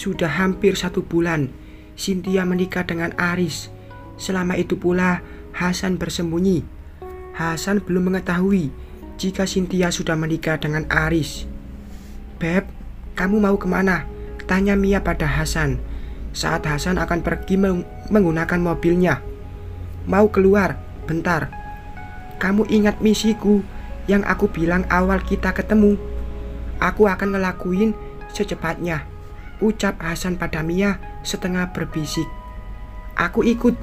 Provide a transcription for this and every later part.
Sudah hampir 1 bulan Cynthia menikah dengan Aris. Selama itu pula Hasan bersembunyi. Hasan belum mengetahui jika Cynthia sudah menikah dengan Aris. "Beb, kamu mau kemana?" tanya Mia pada Hasan saat Hasan akan pergi menggunakan mobilnya. "Mau keluar, bentar." "Kamu ingat misiku yang aku bilang awal kita ketemu? Aku akan ngelakuin secepatnya," ucap Hasan pada Mia setengah berbisik. "Aku ikut."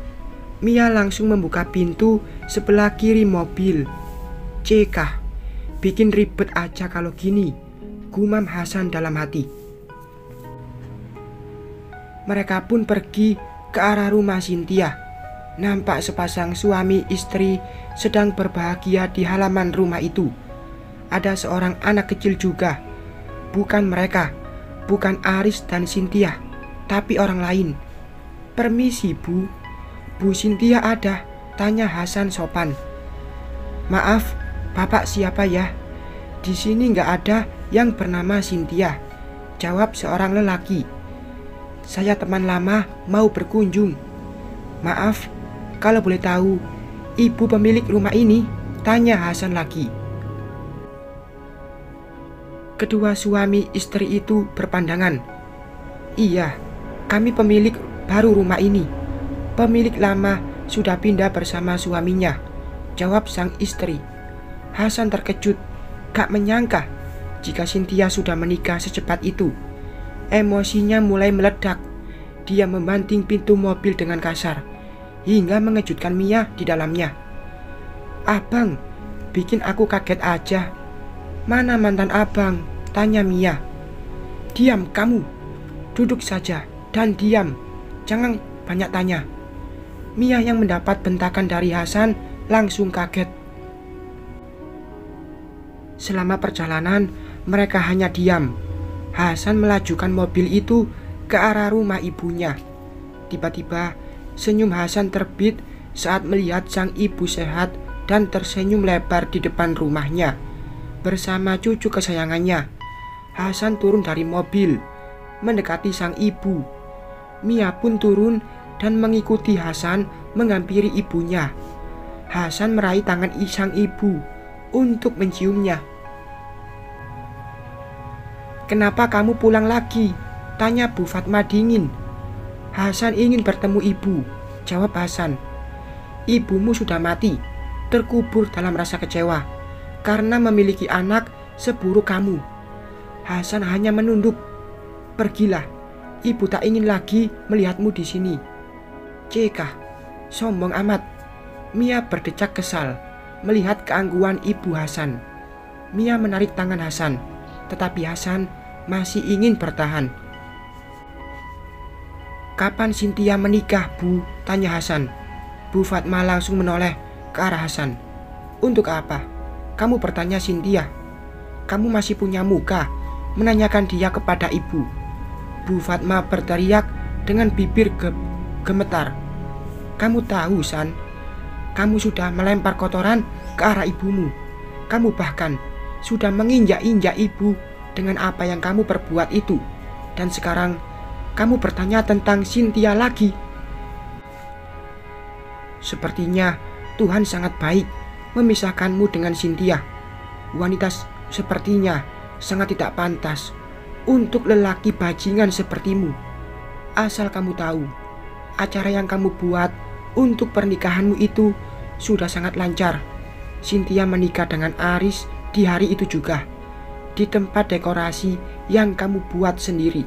Mia langsung membuka pintu sebelah kiri mobil. "Cekah, bikin ribet aja kalau gini," gumam Hasan dalam hati. Mereka pun pergi ke arah rumah Cynthia. Nampak sepasang suami istri sedang berbahagia di halaman rumah itu. Ada seorang anak kecil juga. Bukan mereka, bukan Aris dan Cynthia, tapi orang lain. "Permisi, Bu. Bu Cynthia ada?" tanya Hasan sopan. "Maaf, Bapak siapa ya?" "Di sini nggak ada yang bernama Cynthia," jawab seorang lelaki. "Saya teman lama mau berkunjung." "Maaf, kalau boleh tahu, ibu pemilik rumah ini?" tanya Hasan lagi. Kedua suami istri itu berpandangan. "Iya, kami pemilik baru rumah ini. Pemilik lama sudah pindah bersama suaminya," jawab sang istri. Hasan terkejut, gak menyangka jika Cynthia sudah menikah secepat itu. Emosinya mulai meledak. Dia membanting pintu mobil dengan kasar hingga mengejutkan Mia di dalamnya. "Abang, bikin aku kaget aja." "Mana mantan abang?" tanya Mia. "Diam kamu, duduk saja dan diam, jangan banyak tanya." Mia yang mendapat bentakan dari Hasan langsung kaget. Selama perjalanan mereka hanya diam. Hasan melajukan mobil itu ke arah rumah ibunya. Tiba-tiba senyum Hasan terbit saat melihat sang ibu sehat dan tersenyum lebar di depan rumahnya bersama cucu kesayangannya. Hasan turun dari mobil mendekati sang ibu. Mia pun turun dan mengikuti Hasan menghampiri ibunya. Hasan meraih tangan sang ibu untuk menciumnya. "Kenapa kamu pulang lagi?" tanya Bu Fatma dingin. "Hasan ingin bertemu ibu," jawab Hasan. "Ibumu sudah mati, terkubur dalam rasa kecewa karena memiliki anak seburuk kamu." Hasan hanya menunduk. "Pergilah, ibu tak ingin lagi melihatmu di sini." "Cekah, sombong amat." Mia berdecak kesal melihat keangguhan ibu Hasan. Mia menarik tangan Hasan, tetapi Hasan masih ingin bertahan. "Kapan Cynthia menikah, Bu?" tanya Hasan. Bu Fatma langsung menoleh ke arah Hasan. "Untuk apa kamu bertanya Cynthia? Kamu masih punya muka menanyakan dia kepada ibu?" Bu Fatma berteriak dengan bibir gemetar. "Kamu tahu, San, kamu sudah melempar kotoran ke arah ibumu. Kamu bahkan sudah menginjak-injak ibu dengan apa yang kamu perbuat itu. Dan sekarang kamu bertanya tentang Cynthia lagi." "Sepertinya Tuhan sangat baik memisahkanmu dengan Cynthia. Wanita sepertinya sangat tidak pantas untuk lelaki bajingan sepertimu. Asal kamu tahu, acara yang kamu buat untuk pernikahanmu itu sudah sangat lancar. Cynthia menikah dengan Aris di hari itu juga, di tempat dekorasi yang kamu buat sendiri."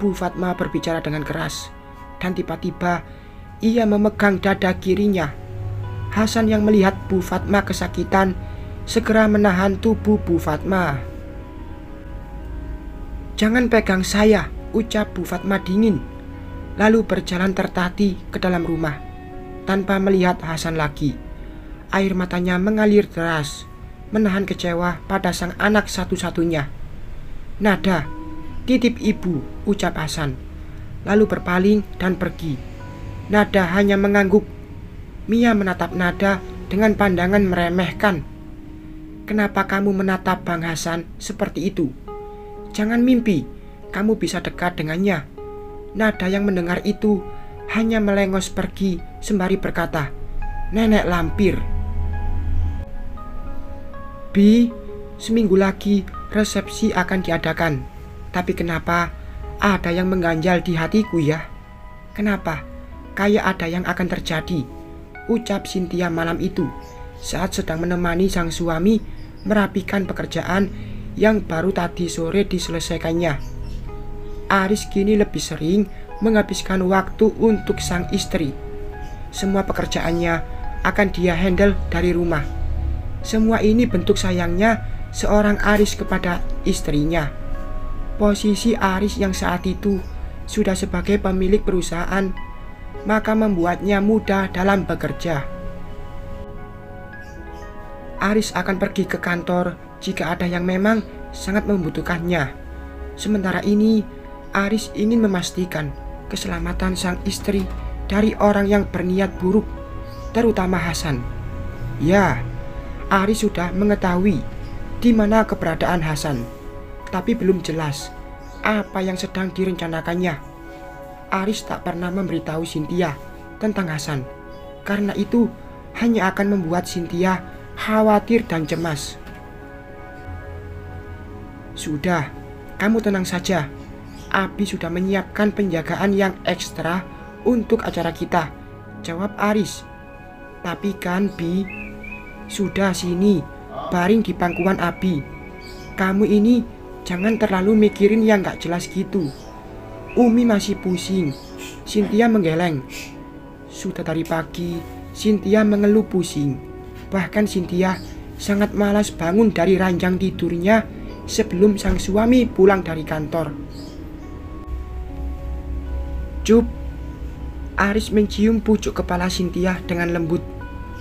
Bu Fatma berbicara dengan keras, dan tiba-tiba ia memegang dada kirinya. Hasan yang melihat Bu Fatma kesakitan segera menahan tubuh Bu Fatma. "Jangan pegang saya," ucap Bu Fatma dingin, lalu berjalan tertati ke dalam rumah tanpa melihat Hasan lagi. Air matanya mengalir deras, menahan kecewa pada sang anak satu-satunya. "Nada, titip ibu," ucap Hasan, lalu berpaling dan pergi. Nada hanya mengangguk. Mia menatap Nada dengan pandangan meremehkan. "Kenapa kamu menatap Bang Hasan seperti itu? Jangan mimpi kamu bisa dekat dengannya. Nada yang mendengar itu hanya melengos pergi sembari berkata, "Nenek lampir." Bi, seminggu lagi resepsi akan diadakan. Tapi kenapa ada yang mengganjal di hatiku ya? Kenapa? Kayak ada yang akan terjadi, ucap Cynthia malam itu saat sedang menemani sang suami merapikan pekerjaan yang baru tadi sore diselesaikannya. Aris kini lebih sering menghabiskan waktu untuk sang istri. Semua pekerjaannya akan dia handle dari rumah. Semua ini bentuk sayangnya seorang Aris kepada istrinya. Posisi Aris yang saat itu sudah sebagai pemilik perusahaan, maka membuatnya mudah dalam bekerja. Aris akan pergi ke kantor jika ada yang memang sangat membutuhkannya. Sementara ini, Aris ingin memastikan keselamatan sang istri dari orang yang berniat buruk, terutama Hasan. Ya, Aris sudah mengetahui di mana keberadaan Hasan, tapi belum jelas apa yang sedang direncanakannya. Aris tak pernah memberitahu Cynthia tentang Hasan, karena itu hanya akan membuat Cynthia khawatir dan cemas. Sudah, kamu tenang saja. Abi sudah menyiapkan penjagaan yang ekstra untuk acara kita, jawab Aris. Tapi kan Bi, sudah sini, baring di pangkuan Abi. Kamu ini jangan terlalu mikirin yang gak jelas gitu. Umi masih pusing. Cynthia menggeleng. Sudah dari pagi, Cynthia mengeluh pusing. Bahkan Cynthia sangat malas bangun dari ranjang tidurnya sebelum sang suami pulang dari kantor. Cup, Aris mencium pucuk kepala Cynthia dengan lembut.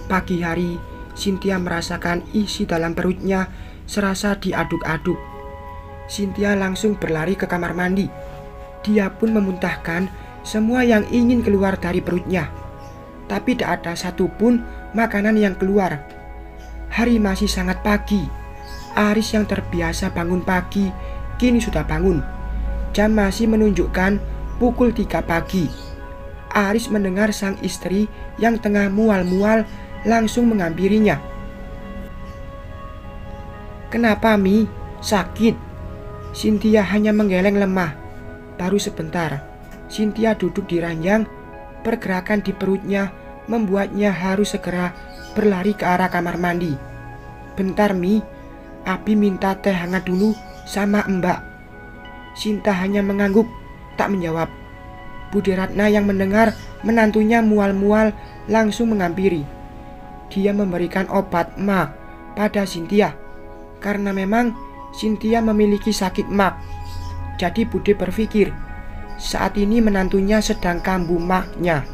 Pagi hari, Cynthia merasakan isi dalam perutnya serasa diaduk-aduk. Cynthia langsung berlari ke kamar mandi. Dia pun memuntahkan semua yang ingin keluar dari perutnya. Tapi tak ada satupun makanan yang keluar. Hari masih sangat pagi. Aris yang terbiasa bangun pagi kini sudah bangun. Jam masih menunjukkan pukul 3 pagi. Aris mendengar sang istri yang tengah mual-mual langsung menghampirinya. Kenapa Mi? Sakit? Cynthia hanya menggeleng lemah. Baru sebentar, Cynthia duduk di ranjang. Pergerakan di perutnya membuatnya harus segera berlari ke arah kamar mandi. Bentar Mi, Abi minta teh hangat dulu sama Mbak. Sinta hanya mengangguk, tak menjawab. Budi Ratna yang mendengar menantunya mual-mual langsung menghampiri. Dia memberikan obat mak pada Cynthia. Karena memang Cynthia memiliki sakit mak. Jadi Budi berpikir saat ini menantunya sedang kambuh maknya.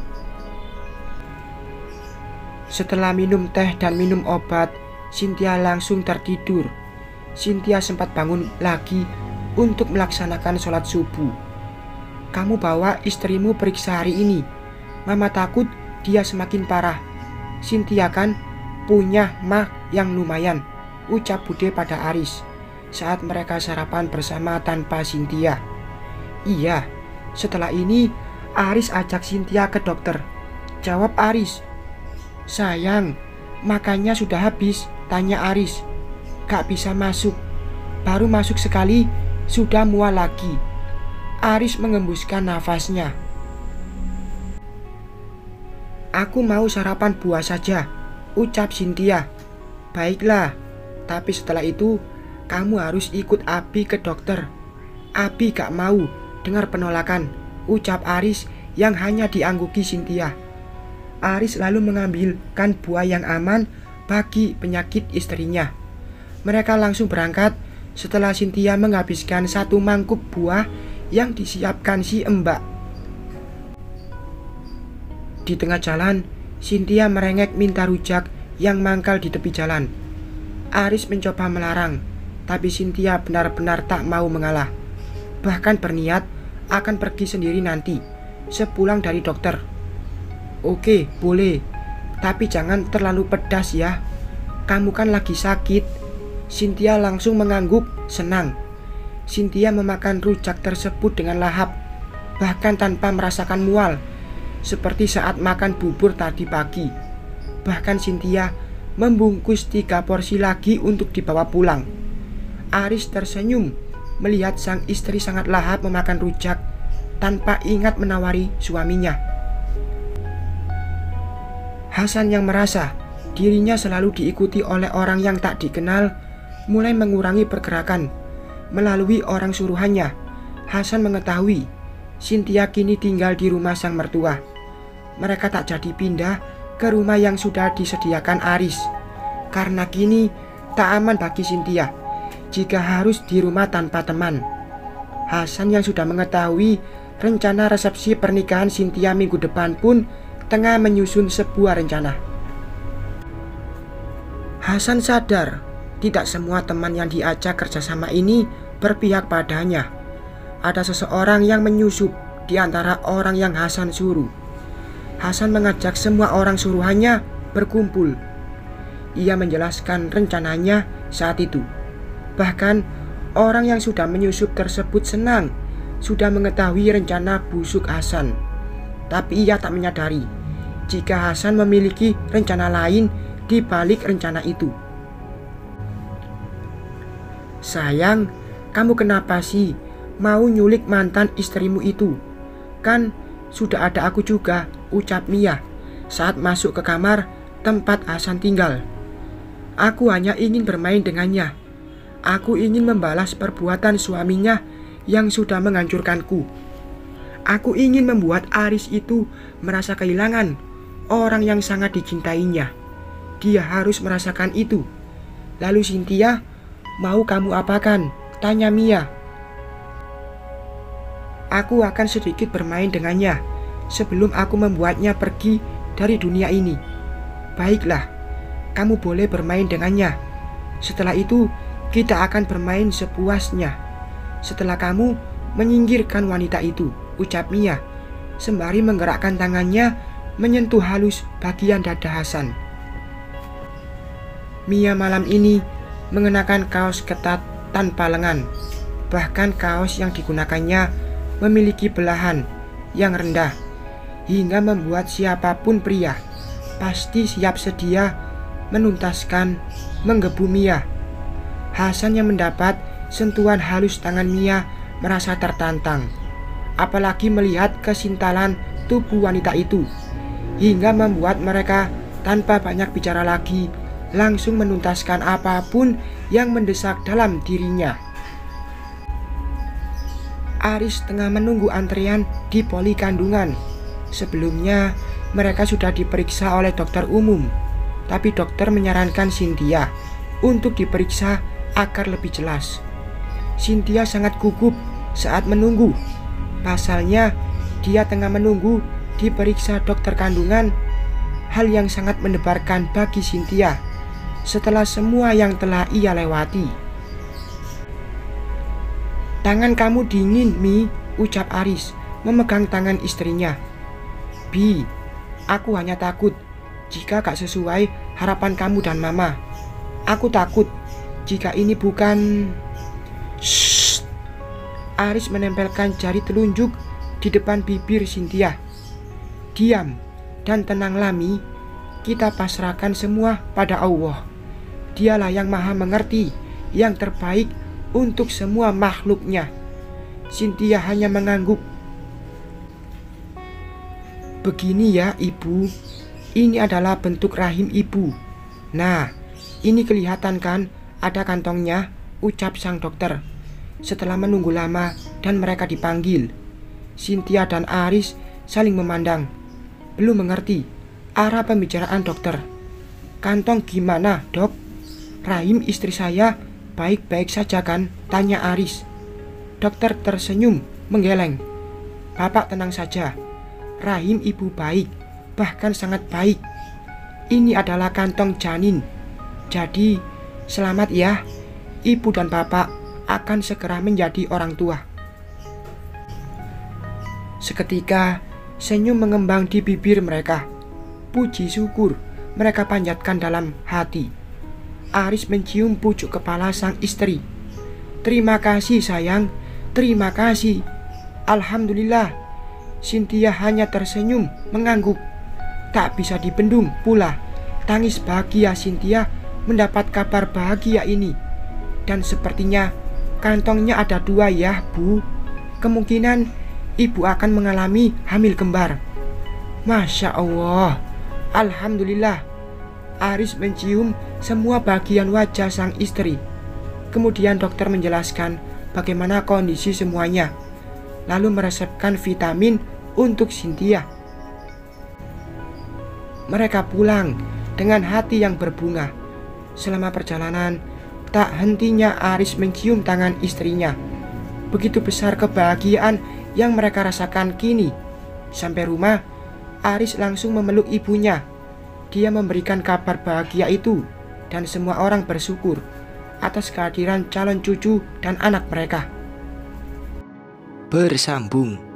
Setelah minum teh dan minum obat, Cynthia langsung tertidur. Cynthia sempat bangun lagi untuk melaksanakan sholat subuh. Kamu bawa istrimu periksa hari ini. Mama takut dia semakin parah. Cynthia kan punya mak yang lumayan, ucap Bude pada Aris saat mereka sarapan bersama tanpa Cynthia. Iya, setelah ini Aris ajak Cynthia ke dokter, jawab Aris. Sayang, makannya sudah habis, tanya Aris. Gak bisa masuk, baru masuk sekali sudah mual lagi. Aris mengembuskan nafasnya. Aku mau sarapan buah saja, ucap Cynthia. Baiklah, tapi setelah itu kamu harus ikut Abi ke dokter. Abi gak mau dengar penolakan, ucap Aris yang hanya diangguki Cynthia. Aris lalu mengambilkan buah yang aman bagi penyakit istrinya. Mereka langsung berangkat setelah Cynthia menghabiskan satu mangkuk buah yang disiapkan si Mbak. Di tengah jalan, Cynthia merengek minta rujak yang mangkal di tepi jalan. Aris mencoba melarang, tapi Cynthia benar-benar tak mau mengalah. Bahkan berniat akan pergi sendiri nanti, sepulang dari dokter. Oke, boleh, tapi jangan terlalu pedas ya. Kamu kan lagi sakit. Cynthia langsung mengangguk senang. Cynthia memakan rujak tersebut dengan lahap, bahkan tanpa merasakan mual, seperti saat makan bubur tadi pagi. Bahkan Cynthia membungkus 3 porsi lagi untuk dibawa pulang. Aris tersenyum melihat sang istri sangat lahap memakan rujak tanpa ingat menawari suaminya. Hasan yang merasa dirinya selalu diikuti oleh orang yang tak dikenal mulai mengurangi pergerakan. Melalui orang suruhannya, Hasan mengetahui Cynthia kini tinggal di rumah sang mertua. Mereka tak jadi pindah ke rumah yang sudah disediakan Aris, karena kini tak aman bagi Cynthia jika harus di rumah tanpa teman. Hasan yang sudah mengetahui rencana resepsi pernikahan Cynthia minggu depan pun tengah menyusun sebuah rencana. Hasan sadar tidak semua teman yang diajak kerjasama ini berpihak padanya. Ada seseorang yang menyusup di antara orang yang Hasan suruh. Hasan mengajak semua orang suruhannya berkumpul. Ia menjelaskan rencananya saat itu. Bahkan orang yang sudah menyusup tersebut senang sudah mengetahui rencana busuk Hasan. Tapi ia tak menyadari jika Hasan memiliki rencana lain di balik rencana itu. "Sayang, kamu kenapa sih mau nyulik mantan istrimu itu? Kan sudah ada aku juga," ucap Mia saat masuk ke kamar tempat Hasan tinggal. "Aku hanya ingin bermain dengannya. Aku ingin membalas perbuatan suaminya yang sudah menghancurkanku. Aku ingin membuat Aris itu merasa kehilangan orang yang sangat dicintainya. Dia harus merasakan itu." "Lalu Cynthia, mau kamu apakan?" tanya Mia. "Aku akan sedikit bermain dengannya sebelum aku membuatnya pergi dari dunia ini." "Baiklah, kamu boleh bermain dengannya. Setelah itu kita akan bermain sepuasnya. Setelah kamu menyingkirkan wanita itu," ucap Mia sembari menggerakkan tangannya menyentuh halus bagian dada Hasan. Mia malam ini mengenakan kaos ketat tanpa lengan. Bahkan kaos yang digunakannya memiliki belahan yang rendah hingga membuat siapapun pria pasti siap sedia menuntaskan menggebu Mia. Hasan yang mendapat sentuhan halus tangan Mia merasa tertantang, apalagi melihat kesintalan tubuh wanita itu, hingga membuat mereka tanpa banyak bicara lagi langsung menuntaskan apapun yang mendesak dalam dirinya. Aris tengah menunggu antrean di poli kandungan. Sebelumnya mereka sudah diperiksa oleh dokter umum, tapi dokter menyarankan Cynthia untuk diperiksa agar lebih jelas. Cynthia sangat gugup saat menunggu. Pasalnya dia tengah menunggu diperiksa dokter kandungan, hal yang sangat mendebarkan bagi Cynthia setelah semua yang telah ia lewati. "Tangan kamu dingin, Mi," ucap Aris memegang tangan istrinya. "Bi, aku hanya takut jika gak sesuai harapan kamu dan Mama. Aku takut jika ini bukan..." "Shh." Aris menempelkan jari telunjuk di depan bibir Cynthia. "Diam dan tenanglah, Mi. Kita pasrahkan semua pada Allah. Dialah yang maha mengerti yang terbaik untuk semua makhluknya." Cynthia hanya mengangguk. "Begini ya, Ibu. Ini adalah bentuk rahim Ibu. Nah, ini kelihatan kan ada kantongnya," ucap sang dokter setelah menunggu lama dan mereka dipanggil. Cynthia dan Aris saling memandang, belum mengerti arah pembicaraan dokter. "Kantong gimana, Dok? Rahim istri saya baik-baik saja kan?" tanya Aris. Dokter tersenyum menggeleng. "Bapak tenang saja. Rahim ibu baik, bahkan sangat baik. Ini adalah kantong janin. Jadi selamat ya. Ibu dan bapak akan segera menjadi orang tua." Seketika senyum mengembang di bibir mereka. Puji syukur mereka panjatkan dalam hati. Aris mencium pucuk kepala sang istri. Terima kasih sayang, terima kasih. Alhamdulillah. Cynthia hanya tersenyum mengangguk. Tak bisa dibendung pula tangis bahagia Cynthia mendapat kabar bahagia ini. Dan sepertinya kantongnya ada 2 ya, Bu. Kemungkinan ibu akan mengalami hamil kembar. Masya Allah. Alhamdulillah. Aris mencium semua bagian wajah sang istri. Kemudian dokter menjelaskan bagaimana kondisi semuanya, lalu meresepkan vitamin untuk Cynthia. Mereka pulang dengan hati yang berbunga. Selama perjalanan, tak hentinya Aris mencium tangan istrinya. Begitu besar kebahagiaan yang mereka rasakan kini. Sampai rumah, Aris langsung memeluk ibunya. Dia memberikan kabar bahagia itu, dan semua orang bersyukur atas kehadiran calon cucu dan anak mereka. Bersambung.